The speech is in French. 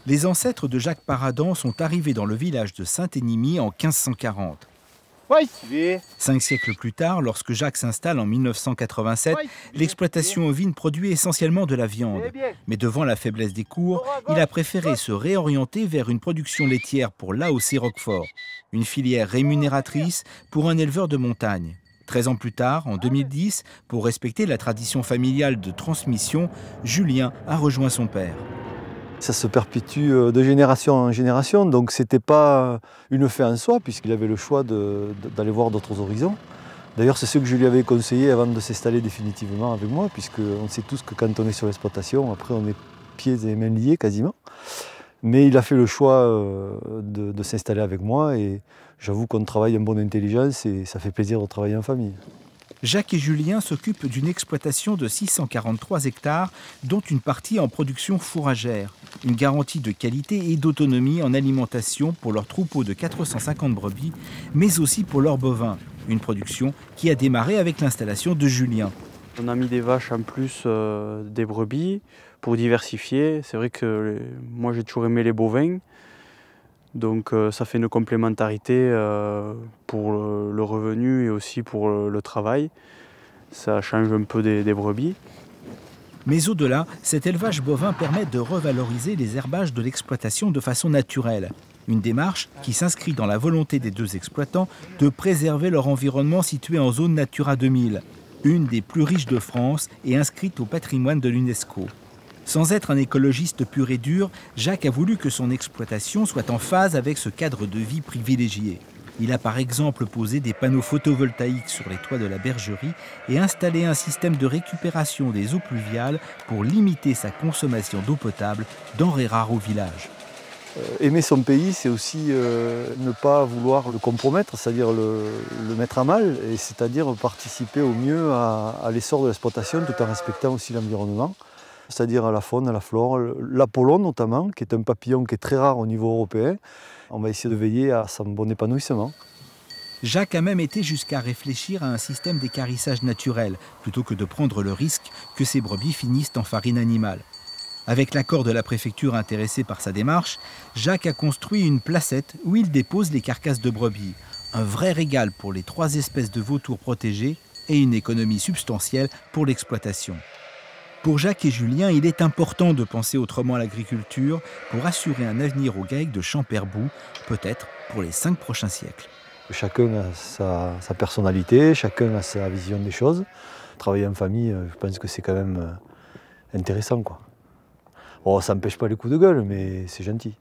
Les ancêtres de Jacques Paradan sont arrivés dans le village de Saint-Énimie en 1540. 5 siècles plus tard, lorsque Jacques s'installe en 1987, l'exploitation ovine produit essentiellement de la viande. Mais devant la faiblesse des cours, il a préféré se réorienter vers une production laitière pour l'AOC Roquefort, une filière rémunératrice pour un éleveur de montagne. 13 ans plus tard, en 2010, pour respecter la tradition familiale de transmission, Julien a rejoint son père. Ça se perpétue de génération en génération, donc ce n'était pas une fin en soi, puisqu'il avait le choix d'aller voir d'autres horizons. D'ailleurs, c'est ce que je lui avais conseillé avant de s'installer définitivement avec moi, puisqu'on sait tous que quand on est sur l'exploitation, après on est pieds et mains liés quasiment. Mais il a fait le choix de s'installer avec moi, et j'avoue qu'on travaille en bonne intelligence et ça fait plaisir de travailler en famille. Jacques et Julien s'occupent d'une exploitation de 643 hectares, dont une partie en production fourragère. Une garantie de qualité et d'autonomie en alimentation pour leurs troupeaux de 450 brebis, mais aussi pour leurs bovins. Une production qui a démarré avec l'installation de Julien. On a mis des vaches en plus des brebis pour diversifier. C'est vrai que moi j'ai toujours aimé les bovins. Donc ça fait une complémentarité pour le revenu et aussi pour le travail. Ça change un peu des brebis. Mais au-delà, cet élevage bovin permet de revaloriser les herbages de l'exploitation de façon naturelle. Une démarche qui s'inscrit dans la volonté des deux exploitants de préserver leur environnement situé en zone Natura 2000, une des plus riches de France et inscrite au patrimoine de l'UNESCO. Sans être un écologiste pur et dur, Jacques a voulu que son exploitation soit en phase avec ce cadre de vie privilégié. Il a par exemple posé des panneaux photovoltaïques sur les toits de la bergerie et installé un système de récupération des eaux pluviales pour limiter sa consommation d'eau potable, denrée rare au village. Aimer son pays, c'est aussi ne pas vouloir le compromettre, c'est-à-dire le mettre à mal, et c'est-à-dire participer au mieux à l'essor de l'exploitation tout en respectant aussi l'environnement. C'est-à-dire à la faune, à la flore, l'apollon notamment, qui est un papillon qui est très rare au niveau européen. On va essayer de veiller à son bon épanouissement. Jacques a même été jusqu'à réfléchir à un système d'équarrissage naturel, plutôt que de prendre le risque que ces brebis finissent en farine animale. Avec l'accord de la préfecture intéressée par sa démarche, Jacques a construit une placette où il dépose les carcasses de brebis. Un vrai régal pour les 3 espèces de vautours protégées et une économie substantielle pour l'exploitation. Pour Jacques et Julien, il est important de penser autrement à l'agriculture pour assurer un avenir aux GAEC de Champerbou, peut-être pour les 5 prochains siècles. Chacun a sa personnalité, chacun a sa vision des choses. Travailler en famille, je pense que c'est quand même intéressant, quoi. Bon, ça n'empêche pas les coups de gueule, mais c'est gentil.